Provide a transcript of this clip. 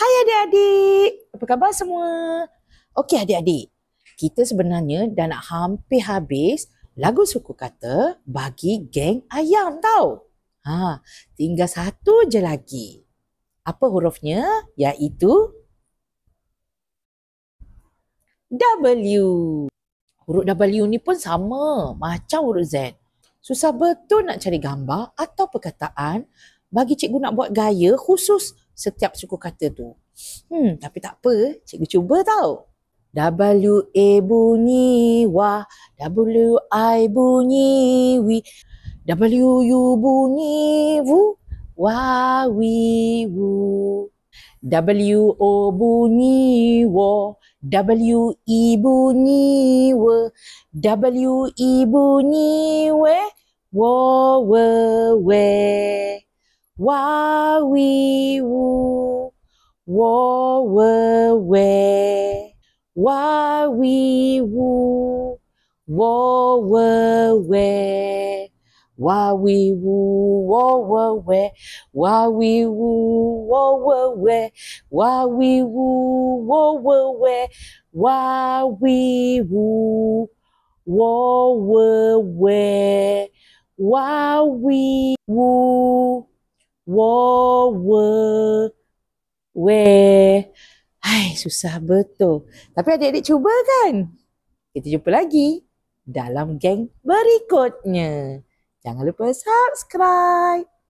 Hai adik-adik, apa khabar semua? Okey adik-adik, kita sebenarnya dah nak hampir habis lagu suku kata bagi geng ayam tau. Tinggal satu je lagi. Apa hurufnya? Iaitu W. Huruf W ni pun sama macam huruf Z. Susah betul nak cari gambar atau perkataan bagi cikgu nak buat gaya khusus setiap suku kata tu. Tapi tak apa, cikgu cuba tau. W-A bunyi wah, W-I bunyi wi, W-U bunyi wu, wa-wi-wu. W-O bunyi wo, W-E bunyi we, W-E bunyi we, wo-we-we. Wa-wi-wu, wo-we-we. Wa-wi-wu, wo-we-we. Wa-wi-wu, wo-we-we. Wa-wi-wu, wo-we-we. Wa-wi-wu, wo-we-we. Wa-wi-wu, wo-we-we. Wa-wi-wu, wo-we-we. Hai, susah betul. Tapi adik-adik cuba kan? Kita jumpa lagi dalam geng berikutnya. Jangan lupa subscribe.